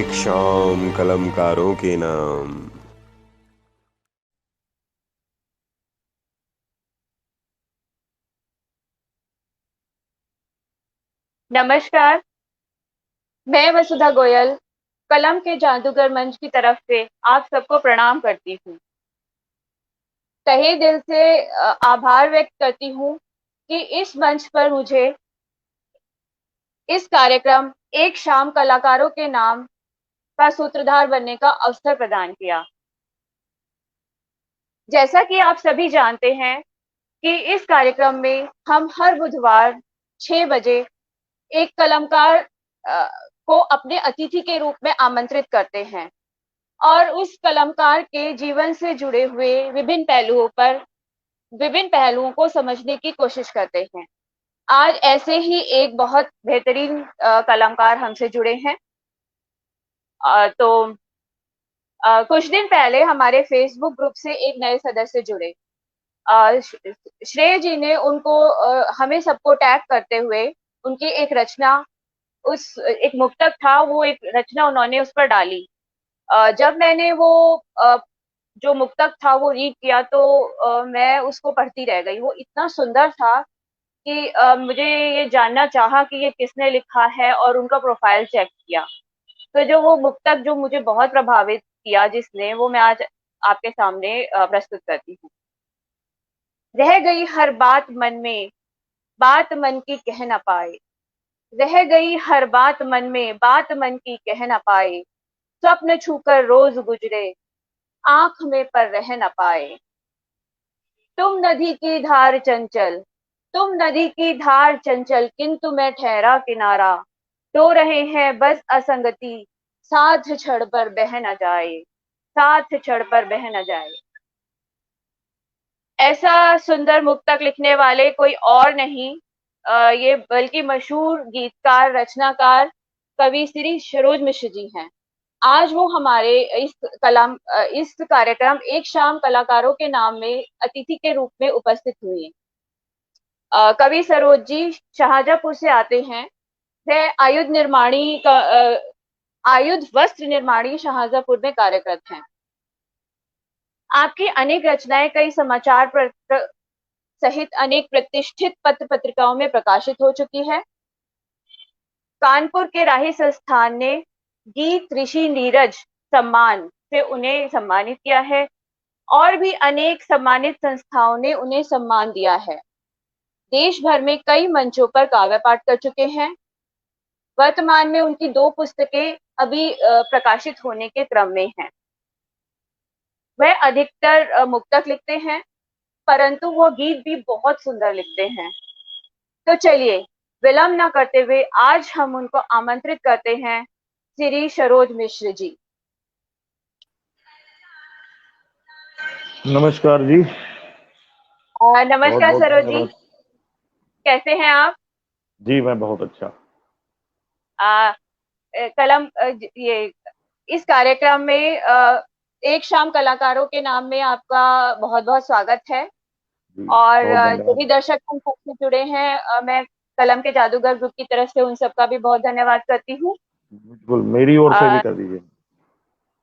एक शाम कलमकारों के नाम। नमस्कार। मैं वसुधा गोयल कलम के जादूगर मंच की तरफ से आप सबको प्रणाम करती हूँ। तहे दिल से आभार व्यक्त करती हूँ कि इस मंच पर मुझे इस कार्यक्रम एक शाम कलाकारों के नाम का सूत्रधार बनने का अवसर प्रदान किया। जैसा कि आप सभी जानते हैं कि इस कार्यक्रम में हम हर बुधवार 6 बजे एक कलमकार को अपने अतिथि के रूप में आमंत्रित करते हैं और उस कलमकार के जीवन से जुड़े हुए विभिन्न पहलुओं को समझने की कोशिश करते हैं। आज ऐसे ही एक बहुत बेहतरीन कलाकार हमसे जुड़े हैं। तो कुछ दिन पहले हमारे फेसबुक ग्रुप से एक नए सदस्य जुड़े। श्रेय जी ने उनको हमें सबको टैग करते हुए उनकी एक रचना, उस एक मुक्तक था, वो एक रचना उन्होंने उस पर डाली। जब मैंने वो जो मुक्तक था वो रीड किया तो मैं उसको पढ़ती रह गई। वो इतना सुंदर था कि मुझे ये जानना चाहा कि ये किसने लिखा है और उनका प्रोफाइल चेक किया। तो जो वो मुक्तक जो मुझे बहुत प्रभावित किया जिसने, वो मैं आज आपके सामने प्रस्तुत करती हूँ। रह गई हर बात मन में, बात मन की कह ना पाए। रह गई हर बात मन में, बात मन की कह ना पाए। स्वप्न छूकर रोज गुजरे, आंख में पर रह न पाए। तुम नदी की धार चंचल, तुम नदी की धार चंचल, किंतु मैं ठहरा किनारा। तो रहे हैं बस असंगति, साथ छड़ पर बह न जाए, साथ छड़ पर बह न जाए। ऐसा सुंदर मुक्तक लिखने वाले कोई और नहीं, ये बल्कि मशहूर गीतकार, रचनाकार, कवि श्री सरोज मिश्र जी हैं। आज वो हमारे इस कार्यक्रम एक शाम कलाकारों के नाम में अतिथि के रूप में उपस्थित हुई हैं। कवि सरोज जी शाहजहांपुर से आते हैं। वह आयुध वस्त्र निर्माणी शाहजहांपुर में कार्यरत हैं। आपकी अनेक रचनाएं कई समाचार पत्र सहित अनेक प्रतिष्ठित पत्र पत्रिकाओं में प्रकाशित हो चुकी है। कानपुर के राही संस्थान ने गीत ऋषि नीरज सम्मान से उन्हें सम्मानित किया है और भी अनेक सम्मानित संस्थाओं ने उन्हें सम्मान दिया है। देश भर में कई मंचों पर काव्य पाठ कर चुके हैं। वर्तमान में उनकी 2 पुस्तकें अभी प्रकाशित होने के क्रम में हैं। वह अधिकतर मुक्तक लिखते हैं, परंतु वो गीत भी बहुत सुंदर लिखते हैं। तो चलिए विलंब न करते हुए आज हम उनको आमंत्रित करते हैं, श्री सरोज मिश्र जी। नमस्कार जी। बहुत नमस्कार बहुत सरोज जी, धन्यवाद। कैसे हैं आप? जी मैं बहुत अच्छा। आ, कलम ये इस कार्यक्रम में एक शाम कलाकारों के नाम में आपका बहुत बहुत स्वागत है। जी और बहुत जो धन्यवाद। भी दर्शक हम सबसे जुड़े हैं, मैं कलम के जादूगर ग्रुप की तरफ से उन सबका भी बहुत धन्यवाद करती हूँ। बिल्कुल मेरी ओर से भी अ, कर दीजिए।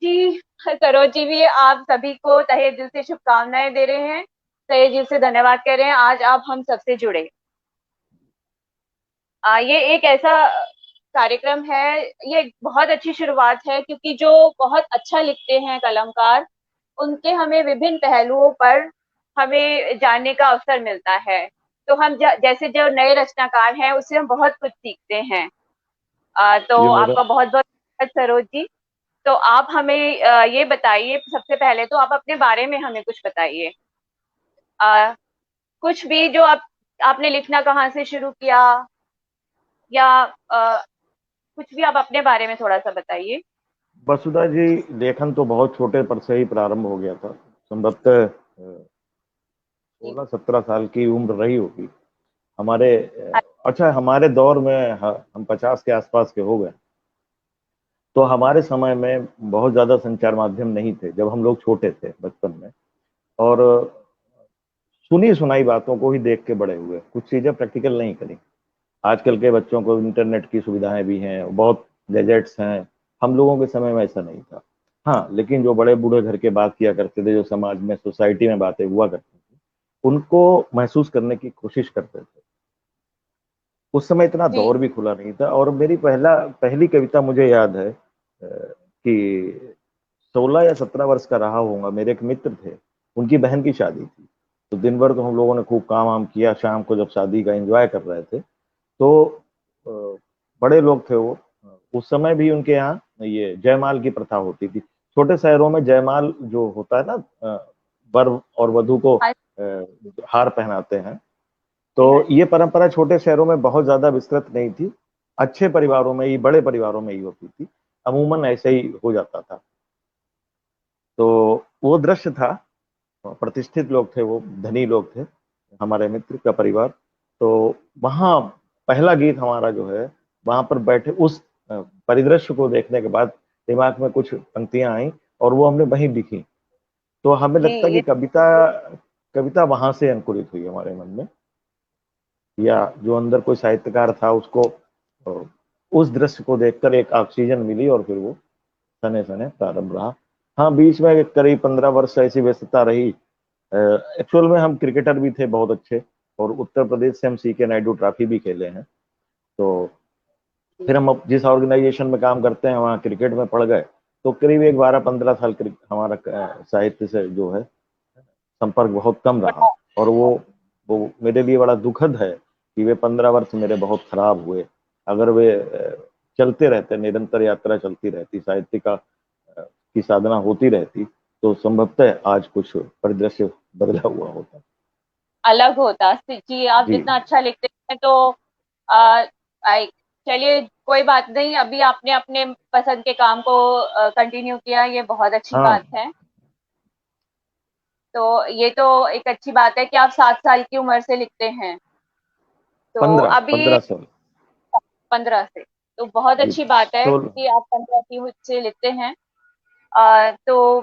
जी, सरोज जी भी आप सभी को तहे दिल से शुभकामनाएं दे रहे हैं, तहे दिल से धन्यवाद कह रहे हैं आज आप हम सबसे जुड़े। ये एक ऐसा कार्यक्रम है, ये एक बहुत अच्छी शुरुआत है क्योंकि जो बहुत अच्छा लिखते हैं कलमकार, उनके हमें विभिन्न पहलुओं पर हमें जानने का अवसर मिलता है। तो हम जैसे जो नए रचनाकार हैं उससे हम बहुत कुछ सीखते हैं। ये तो मेरा आपका बहुत बहुत धन्यवाद सरोज जी। तो आप हमें ये बताइए, सबसे पहले तो आप अपने बारे में हमें कुछ बताइए। अ, कुछ भी जो आपने लिखना कहाँ से शुरू किया, या कुछ भी आप अपने बारे में थोड़ा सा बताइए। वसुधा जी, लेखन तो बहुत छोटे पर से ही प्रारंभ हो गया था। संभवतः 16-17 साल की उम्र रही होगी हमारे। अच्छा, हमारे दौर में हम 50 के आसपास के हो गए। तो हमारे समय में बहुत ज्यादा संचार माध्यम नहीं थे जब हम लोग छोटे थे बचपन में। और सुनी सुनाई बातों को ही देख के बड़े हुए, कुछ चीजें प्रैक्टिकल नहीं करी। आजकल के बच्चों को इंटरनेट की सुविधाएं भी हैं, बहुत गैजेट्स हैं, हम लोगों के समय में ऐसा नहीं था। हाँ, लेकिन जो बड़े बूढ़े घर के बात किया करते थे, जो समाज में सोसाइटी में बातें हुआ करती थी, उनको महसूस करने की कोशिश करते थे। उस समय इतना जी दौर भी खुला नहीं था। और मेरी पहली कविता मुझे याद है कि 16 या 17 वर्ष का रहा होऊंगा। मेरे एक मित्र थे, उनकी बहन की शादी थी। तो दिन भर तो हम लोगों ने खूब काम वाम किया। शाम को जब शादी का एंजॉय कर रहे थे, तो अ, बड़े लोग थे वो। उस समय भी उनके यहाँ ये जयमाल की प्रथा होती थी। छोटे शहरों में जयमाल जो होता है ना, वर और वधु को हाँ हार पहनाते हैं। तो जी हाँ जी। ये परंपरा छोटे शहरों में बहुत ज्यादा विस्तृत नहीं थी। अच्छे परिवारों में ही, बड़े परिवारों में ही होती थी। अमूमन ऐसे ही हो जाता था। तो वो दृश्य था। प्रतिष्ठित लोग थे वो, धनी लोग थे, हमारे मित्र का परिवार। तो वहाँ पहला गीत हमारा जो है, वहां पर बैठे उस परिदृश्य को देखने के बाद दिमाग में कुछ पंक्तियां आई और वो हमने वहीं लिखी। तो हमें जी लगता है कि ये कविता कविता वहां से अंकुरित हुई हमारे मन में, या जो अंदर कोई साहित्यकार था उसको अ, उस दृश्य को देखकर एक ऑक्सीजन मिली और फिर वो सने सने प्रारंभ रहा। हाँ, बीच में करीब 15 वर्ष ऐसी व्यस्तता रही। एक्चुअल में हम क्रिकेटर भी थे बहुत अच्छे, और उत्तर प्रदेश से हम सीके नायडू ट्रॉफी भी खेले हैं। तो फिर हम जिस ऑर्गेनाइजेशन में काम करते हैं वहाँ क्रिकेट में पड़ गए। तो करीब एक 12-15 साल हमारा साहित्य से जो है संपर्क बहुत कम रहा। और वो मेरे लिए बड़ा दुखद है कि वे 15 वर्ष मेरे बहुत खराब हुए। अगर वे चलते रहते, निरंतर यात्रा चलती रहती, साहित्य की साधना होती रहती, तो संभवतः आज कुछ परिदृश्य बदला हुआ होता। अलग होता जी। आप जी। जितना अच्छा लिखते हैं तो आ, आई चलिए कोई बात नहीं, अभी आपने अपने पसंद के काम को कंटिन्यू किया, ये बहुत अच्छी हाँ, बात है। तो ये तो एक अच्छी बात है कि आप 7 साल की उम्र से लिखते हैं। तो पंद्रह अभी पंद्रह साल 15 से, तो बहुत जी। अच्छी बात है 16। कि आप 15 की उम्र से लिखते हैं। तो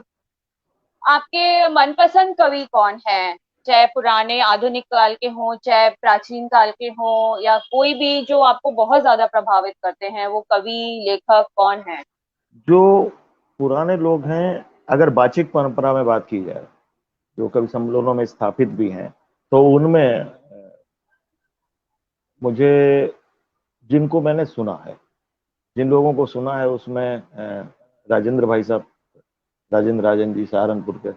आपके मनपसंद कवि कौन है? चाहे पुराने आधुनिक काल के हों, चाहे प्राचीन काल के हों, या कोई भी जो आपको बहुत ज्यादा प्रभावित करते हैं, वो कवि लेखक कौन है? जो पुराने लोग हैं, अगर वाचिक परंपरा में बात की जाए, जो कवि सम्मेलनों में स्थापित भी हैं, तो उनमें मुझे जिनको मैंने सुना है, जिन लोगों को सुना है, उसमें राजेंद्र भाई साहब, राजेंद्र राजन जी सहारनपुर के,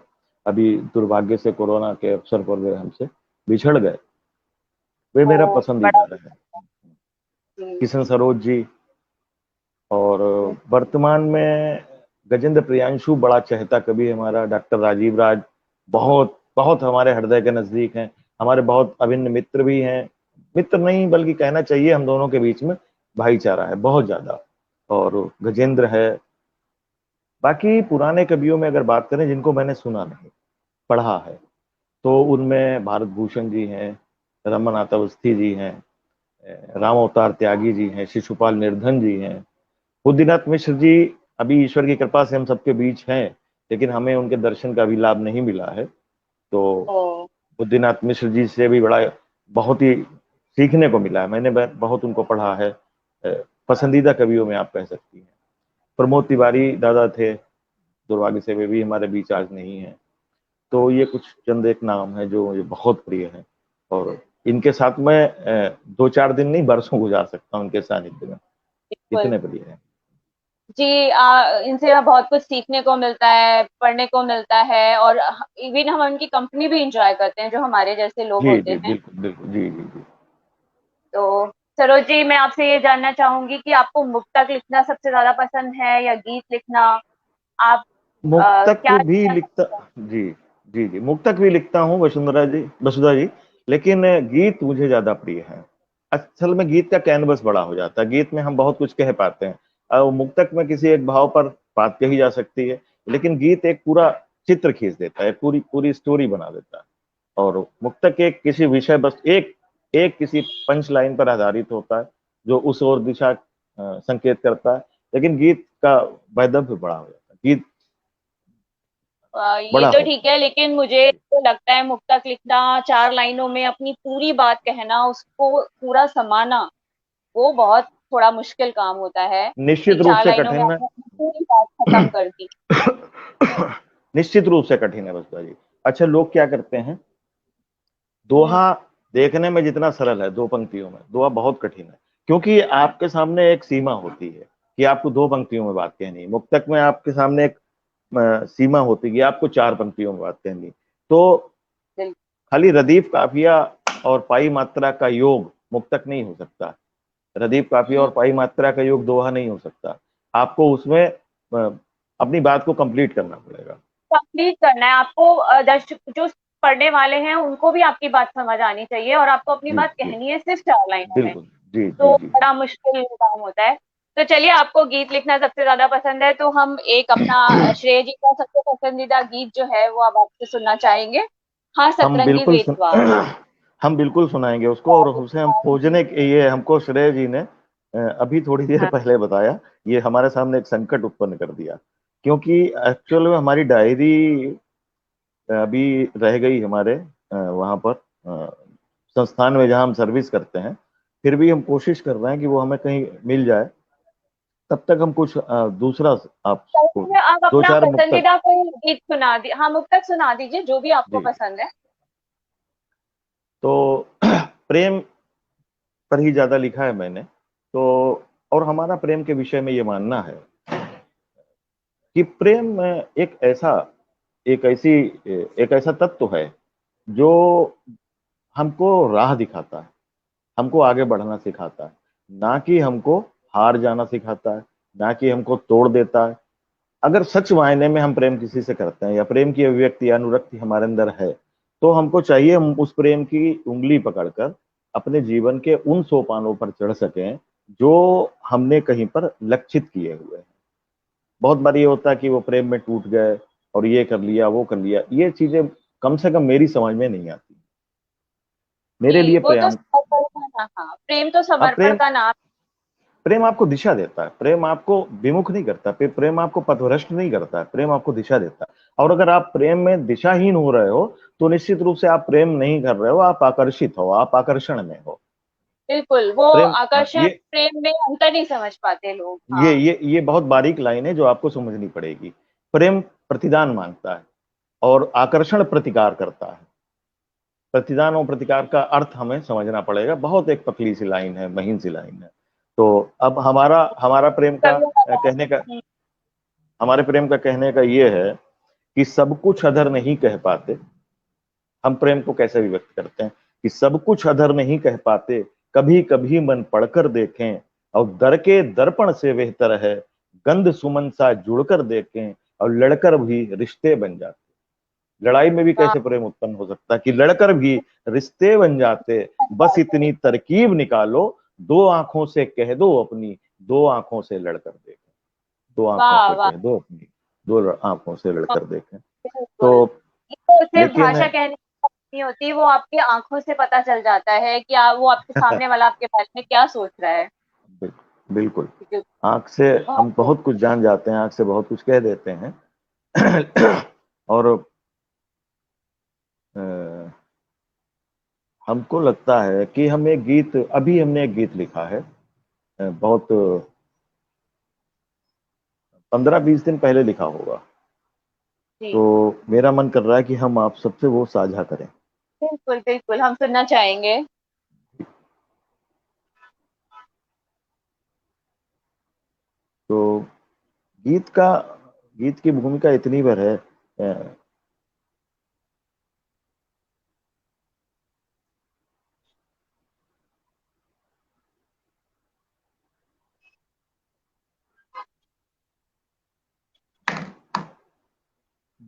अभी दुर्भाग्य से कोरोना के अवसर पर वे हमसे बिछड़ गए। वे मेरा वो बड़ा पसंदीदा रहे। जी किशन सरोज जी। और वर्तमान में गजेंद्र प्रियांशु बड़ा चहेता कवि है हमारा, डॉक्टर राजीव राज, बहुत बहुत हमारे हृदय के नजदीक हैं। हमारे बहुत अभिन्न मित्र भी हैं। मित्र नहीं बल्कि कहना चाहिए हम दोनों के बीच में भाईचारा है बहुत ज्यादा। और गजेंद्र है। बाकी पुराने कवियों में अगर बात करें जिनको मैंने सुना नहीं, पढ़ा है, तो उनमें भारत भूषण जी हैं, रमनाथ अवस्थी जी हैं, राम अवतार त्यागी जी हैं, शिशुपाल निर्धन जी हैं, बुद्धिनाथ मिश्र जी। अभी ईश्वर की कृपा से हम सबके बीच हैं, लेकिन हमें उनके दर्शन का भी लाभ नहीं मिला है। तो ओ, बुद्धिनाथ मिश्र जी से भी बड़ा बहुत ही सीखने को मिला है। मैंने बहुत उनको पढ़ा है। पसंदीदा कवियों में आप कह सकती हैं। प्रमोद तिवारी दादा थे, दुर्भाग्य से वे भी हमारे बीच आज नहीं है। तो ये कुछ चंद एक नाम है जो मुझे बहुत प्रिय है। और इनके साथ मैं 2-4 दिन नहीं, बरसों गुजार सकता हूँ उनके सानिध्य में, बिल्कुल इतने प्रिय है। जी। इनसे बहुत कुछ सीखने को मिलता है, पढ़ने को मिलता है, और इवन हम उनकी कंपनी भी इंजॉय करते हैं, जो हमारे जैसे लोग जी होते जी, हैं। बिल्कुल बिल्कुल, जी जी जी। तो सरोज जी, मैं आपसे ये जानना चाहूंगी कि आपको मुक्तक लिखना सबसे ज्यादा पसंद है या गीत लिखना? आप मुक्तक क्या भी लिखना लिखता। पसंद जी जी जी, मुक्तक भी लिखता हूँ वसुंधरा जी, वसुधा जी। लेकिन गीत मुझे ज्यादा प्रिय है। असल में गीत का कैनवस बड़ा हो जाता है, गीत में हम बहुत कुछ कह पाते हैं। और मुक्तक में किसी एक भाव पर बात कही जा सकती है, लेकिन गीत एक पूरा चित्र खींच देता है, पूरी पूरी स्टोरी बना देता है। और मुक्तक एक किसी विषय, बस एक एक किसी पंच लाइन पर आधारित होता है, जो उस ओर दिशा संकेत करता है। लेकिन गीत का वैदव्य बड़ा हो जाता है, गीत ये बड़ा तो ठीक होता है, लेकिन मुझे तो लगता है मुक्तक लिखना, 4 लाइनों में अपनी पूरी बात कहना, उसको पूरा समाना, वो बहुत थोड़ा मुश्किल काम होता है है। कि निश्चित रूप चार से लाइनों में कठिन है। पूरी बात खत्म कर दी। निश्चित रूप से कठिन है बसपा जी। अच्छा, लोग क्या करते हैं, हम्म, दोहा देखने में जितना सरल है, दो पंक्तियों में, दोहा बहुत कठिन है, क्योंकि आपके सामने एक सीमा होती है कि आपको दो पंक्तियों में बात कहनी है। मुक्तक में आपके सामने एक सीमा होती है कि आपको चार पंक्तियों में बात कहनी है। तो बिल्कुल। खाली रदीफ काफिया और पाई मात्रा का योग मुक्तक नहीं हो सकता, रदीफ काफिया और पाई मात्रा का योग दोहा नहीं हो सकता। आपको उसमें अपनी बात को कंप्लीट करना पड़ेगा, कंप्लीट करना है आपको। दर्शक जो पढ़ने वाले हैं उनको भी आपकी बात समझ आनी चाहिए, और आपको अपनी जी बात जी, कहनी है सिर्फ 4 लाइनों में। बिल्कुल, जी जी तो जी। बड़ा मुश्किल काम होता है। तो चलिए, आपको गीत लिखना सबसे ज्यादा पसंद है, तो हम एक अपना श्रेय जी का सबसे पसंदीदा गीत जो है वो अब आपसे सुनना चाहेंगे। हाँ, हम सतरंगी बिल्कुल वेदवार। हम बिल्कुल सुनाएंगे उसको, और उसे हम खोजने के, ये हमको श्रेय जी ने अभी थोड़ी देर हाँ, पहले बताया। ये हमारे सामने एक संकट उत्पन्न कर दिया, क्योंकि एक्चुअल में हमारी डायरी अभी रह गई हमारे वहां पर संस्थान में जहां हम सर्विस करते हैं। फिर भी हम कोशिश कर रहे हैं कि वो हमें कहीं मिल जाए। तब तक हम कुछ दूसरा आपको तो आप दो अपना चार मुक्तक। पसंदीदा कोई गीत सुना दी, हाँ मुक्तक सुना दीजिए जो भी आपको जी, पसंद है। तो प्रेम पर ही ज्यादा लिखा है मैंने। तो और हमारा प्रेम के विषय में ये मानना है कि प्रेम एक ऐसा तत्व है जो हमको राह दिखाता है, हमको आगे बढ़ना सिखाता है, ना कि हमको हार जाना सिखाता है, ना कि हमको तोड़ देता है। अगर सच मायने में हम प्रेम किसी से करते हैं, या प्रेम की अभिव्यक्ति या अनुरक्ति हमारे अंदर है, तो हमको चाहिए हम उस प्रेम की उंगली पकड़कर अपने जीवन के उन सोपानों पर चढ़ सकें जो हमने कहीं पर लक्षित किए हुए हैं। बहुत बार ये होता है कि वो प्रेम में टूट गए और ये कर लिया वो कर लिया, ये चीजें कम से कम मेरी समझ में नहीं आती। मेरे जी, लिए वो तो समर्पण का नाम, हाँ, प्रेम तो समर्पण प्रेम का नाम। प्रेम आपको दिशा देता है, प्रेम आपको विमुख नहीं करता, प्रेम आपको पथभ्रष्ट नहीं करता है, प्रेम आपको दिशा देता है। और अगर आप प्रेम में दिशाहीन हो रहे हो, तो निश्चित रूप से आप प्रेम नहीं कर रहे हो, आप आकर्षित हो, आप आकर्षण में हो। बिल्कुल, वो प्रेम, हाँ, आकर्षण प्रेम में अंतर नहीं समझ पाते लोग। ये हाँ, ये ये बहुत बारीक लाइन है जो आपको समझनी पड़ेगी। प्रेम प्रतिदान मांगता है और आकर्षण प्रतिकार करता है। प्रतिदान और प्रतिकार का अर्थ हमें समझना पड़ेगा। बहुत एक पतली सी लाइन है, महीन सी लाइन है। तो अब हमारा हमारा प्रेम का कवियों का कहने का काम। हमारे प्रेम का कहने का ये है कि सब कुछ अधर नहीं कह पाते। हम प्रेम को कैसे भी व्यक्त करते हैं कि सब कुछ अधर नहीं कह पाते, कभी कभी मन पढ़कर देखें, और दर के दर्पण से बेहतर है गंध सुमन सा जुड़कर देखें, और लड़कर भी रिश्ते बन जाते। लड़ाई में भी वाह, कैसे प्रेम उत्पन्न हो सकता है कि लड़कर भी रिश्ते बन जाते। बस इतनी तरकीब निकालो, दो आंखों से कह दो अपनी, दो आंखों से लड़कर देखें। दो आंखों वाह, से वाह, कह दो अपनी, दो आंखों से लड़कर देखें। बिल्कुल। तो ये तो सिर्फ लेकिन भाषा कहने की बात नहीं होती, वो आपकी आंखों से पता चल जाता है कि वो आपके सामने वाला आपके बारे में क्या सोच रहा है। बिल्कुल, बिल्कुल, आंख से बहुत हम खूब। बहुत कुछ जान जाते हैं, आंख से बहुत कुछ कह देते हैं। और अ, हमको लगता है कि हमने एक गीत लिखा है, बहुत 15-20 दिन पहले लिखा होगा। जी, तो मेरा मन कर रहा है कि हम आप सबसे वो साझा करें। बिल्कुल, बिल्कुल, हम सुनना चाहेंगे। तो गीत का गीत की भूमिका इतनी भर है।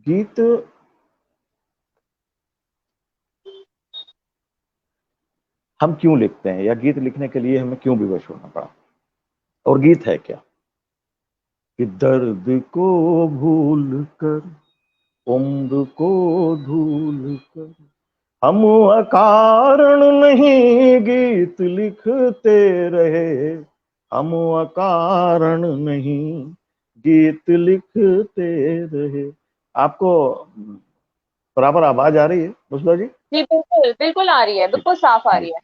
गीत हम क्यों लिखते हैं, या गीत लिखने के लिए हमें क्यों विवश होना पड़ा, और गीत है क्या? कि दर्द को भूल कर, उम्र को धूल कर, हम अकारण नहीं गीत लिखते रहे। हम अकारण नहीं गीत लिखते रहे। आपको बराबर आवाज आ रही है मुस्ला जी? जी, बिल्कुल, बिल्कुल आ रही है, जी बिल्कुल साफ आ जी। रही है।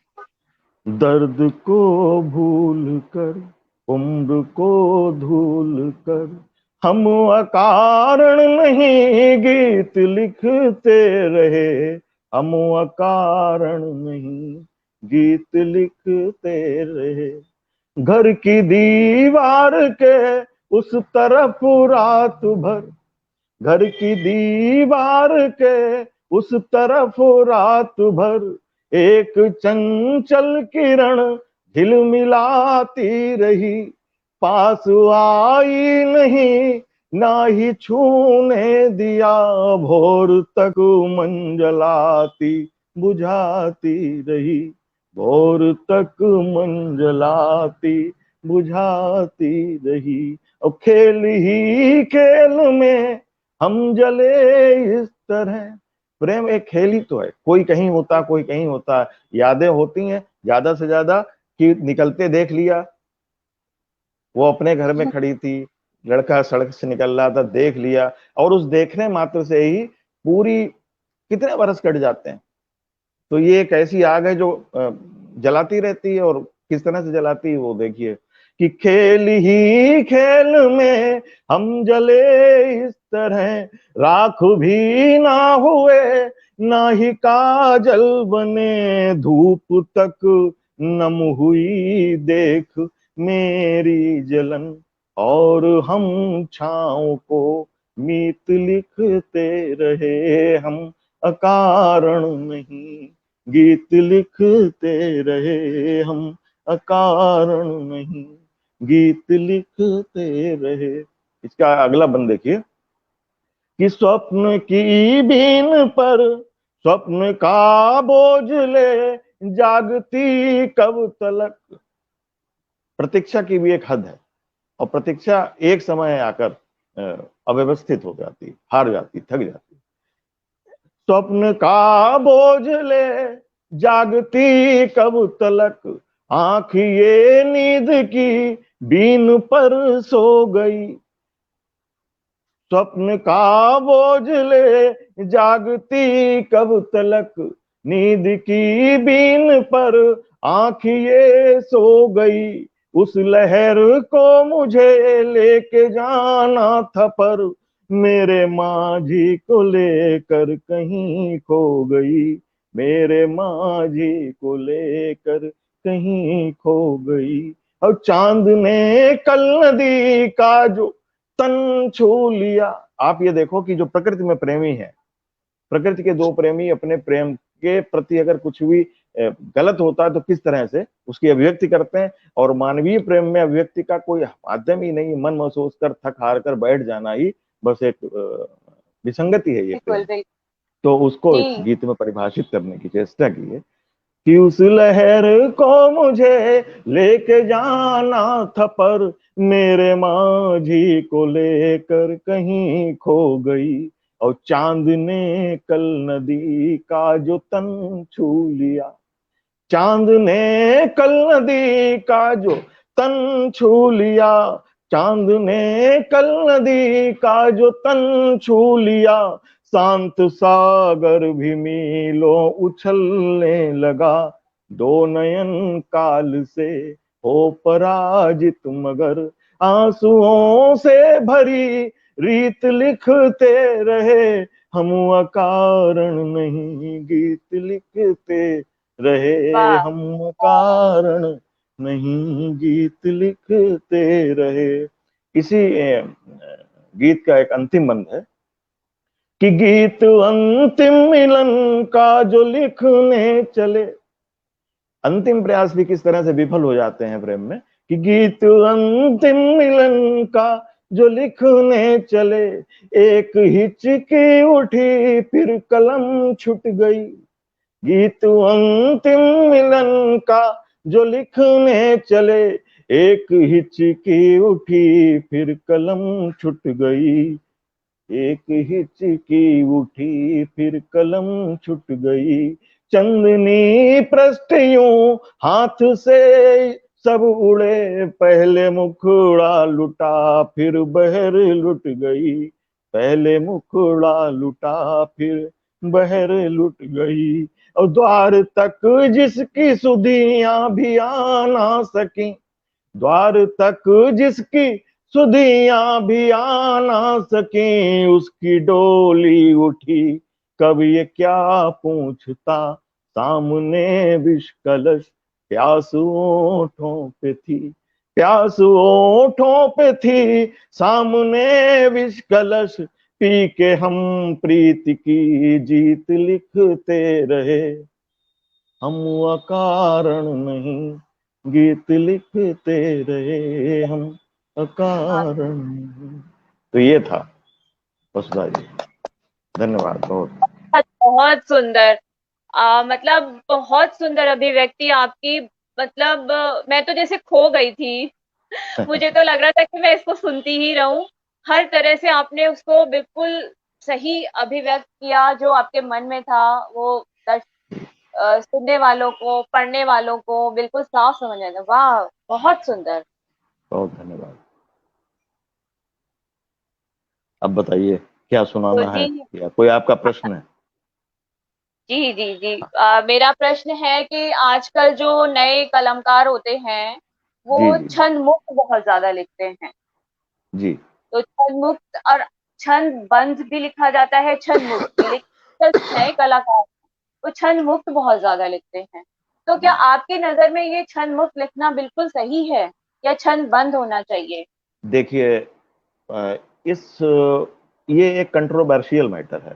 दर्द को भूल कर, उम्र को धूल कर, हम अकारण नहीं गीत लिखते रहे, हम अकारण नहीं गीत लिखते रहे। घर की दीवार के उस तरफ रात भर, घर की दीवार के उस तरफ रात भर, एक चंचल किरण झिलमिलाती रही। पास आई नहीं, ना ही छूने दिया, भोर तक मंजलाती बुझाती रही, भोर तक मंजलाती बुझाती रही। और खेल ही खेल में हम जले इस तरह। प्रेम एक खेल ही तो है, कोई कहीं होता कोई कहीं होता। यादें होती हैं ज्यादा से ज्यादा कि निकलते देख लिया, वो अपने घर में खड़ी थी, लड़का सड़क से निकल रहा था, देख लिया, और उस देखने मात्र से ही पूरी कितने बरस कट जाते हैं। तो ये एक ऐसी आग है जो जलाती रहती है, और किस तरह से जलाती है वो देखिए कि खेल ही खेल में हम जले इस तरह, राख भी ना हुए ना ही काजल बने, धूप तक नम हुई देख मेरी जलन, और हम छाँव को मीत लिखते रहे, हम अकारण नहीं गीत लिखते रहे, हम अकारण नहीं गीत लिखते रहे। इसका अगला बंद देखिए कि स्वप्न की बीन पर स्वप्न का बोझ ले, जागती कब तलक। प्रतीक्षा की भी एक हद है, और प्रतीक्षा एक समय आकर अव्यवस्थित हो जाती, हार जाती, थक जाती। स्वप्न का बोझ ले, जागती कब तलक, आंख ये नींद की बीन पर सो गई। स्वप्न का बोझ ले, जागती कब तलक, नींद की बीन पर आंख ये सो गई। उस लहर को मुझे लेके जाना था, पर मेरे माझी को लेकर कहीं खो गई, मेरे माझी को लेकर कहीं खो गई। और चांद ने कल नदी का जो तन छू लिया। आप ये देखो कि जो प्रकृति में प्रेमी है, प्रकृति के दो प्रेमी अपने प्रेम के प्रति अगर कुछ भी गलत होता है तो किस तरह से उसकी अभिव्यक्ति करते हैं। और मानवीय प्रेम में अभिव्यक्ति का कोई माध्यम ही नहीं, मन महसूस कर थक हार कर बैठ जाना ही बस एक विसंगति है ये प्रेम। तो उसको इस जी गीत में परिभाषित करने की चेष्टा की है कि उस लहर को मुझे लेके जाना था, पर मेरे माझी को लेकर कहीं खो गई। और चांद ने कल नदी का जो तन छू लिया, चांद ने कल नदी का जो तन छू लिया, चांद ने कल नदी का जो तन छू लिया। शांत सागर भी मीलों उछलने लगा, दो नयन काल से हो पराजित, मगर आंसुओं से भरी रीत लिखते रहे, हम अकारण नहीं गीत लिखते रहे, वाह हम कारण नहीं गीत लिखते रहे। इसी गीत का एक अंतिम बंद है कि गीत अंतिम मिलन का जो लिखने चले। अंतिम प्रयास भी किस तरह से विफल हो जाते हैं प्रेम में कि गीत अंतिम मिलन का जो लिखने चले, एक हिचकी उठी फिर कलम छूट गई। गीत अंतिम मिलन का जो लिखने चले, एक हिचकी उठी फिर कलम छूट गई, एक हिचकी उठी फिर कलम छूट गई। चंदनी पृष्ठ यूं हाथ से सब उड़े, पहले मुखड़ा लुटा फिर बहर लुट गई, पहले मुखड़ा लुटा फिर बहर लुट गई। और द्वार तक जिसकी सुधियां भी आ ना सकी, द्वार तक जिसकी सुधियां भी आ ना सके उसकी डोली उठी, कब ये क्या पूछता सामने विष कलश, प्यास ओठों पे थी, प्यास ओठों पे थी, सामने विष कलश, पी के हम प्रीति की जीत लिखते रहे, हम अकारण नहीं गीत लिखते रहे, हम अकारण नहीं। तो ये था वसुधा जी, धन्यवाद बहुत। बहुत सुंदर। मतलब बहुत सुंदर अभिव्यक्ति आपकी। मतलब मैं तो जैसे खो गई थी। मुझे तो लग रहा था कि मैं इसको सुनती ही रहूं। हर तरह से आपने उसको बिल्कुल सही अभिव्यक्त किया, जो आपके मन में था वो सुनने वालों को, पढ़ने वालों को बिल्कुल साफ समझ आया। वाह, बहुत सुंदर। बहुत धन्यवाद। अब बताइए क्या तो सुनाना जी, है या कोई आपका प्रश्न है? जी, जी, जी। मेरा प्रश्न है कि आजकल जो नए कलमकार होते हैं, जी वो जी छंद मुक्त बहुत ज़्यादा लिखते हैं। जी। तो छंद मुक्त और छंद बंध भी लिखा जाता है, छंद मुक्त भी, लेकिन जो नए कलाकार वो छंद मुक्त बहुत ज़्यादा लिखते हैं। तो क्या आपकी नज़र में ये छंद मुक्त लिखना बिल्कुल सही है या छंद बंद होना चाहिए? देखिए, इस ये एक कंट्रोवर्शियल मैटर है।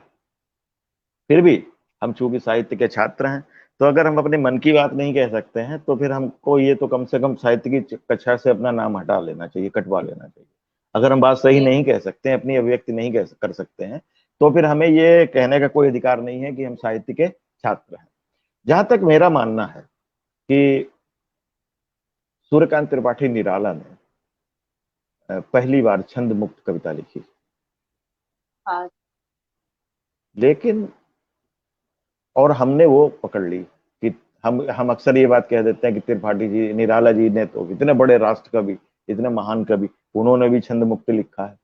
फिर भी हम चूंकि साहित्य के छात्र हैं, तो अगर हम अपने मन की बात नहीं कह सकते हैं, तो फिर हमको ये तो कम से कम साहित्य की कक्षा से अपना नाम हटा लेना चाहिए, कटवा लेना चाहिए। अगर हम बात सही जी, नहीं कह सकते हैं, अपनी अभिव्यक्ति नहीं कर सकते हैं, तो फिर हमें ये कहने का कोई अधिकार नहीं है कि हम साहित्य के छात्र हैं। जहां तक मेरा मानना है कि सूर्यकांत त्रिपाठी निराला ने पहली बार छंद मुक्त कविता लिखी, हाँ, लेकिन और हमने वो पकड़ ली कि हम अक्सर ये बात कह देते हैं कि त्रिपाठी जी, निराला जी ने तो इतने बड़े राष्ट्र कवि, इतने महान कवि, उन्होंने भी छंद मुक्त लिखा है।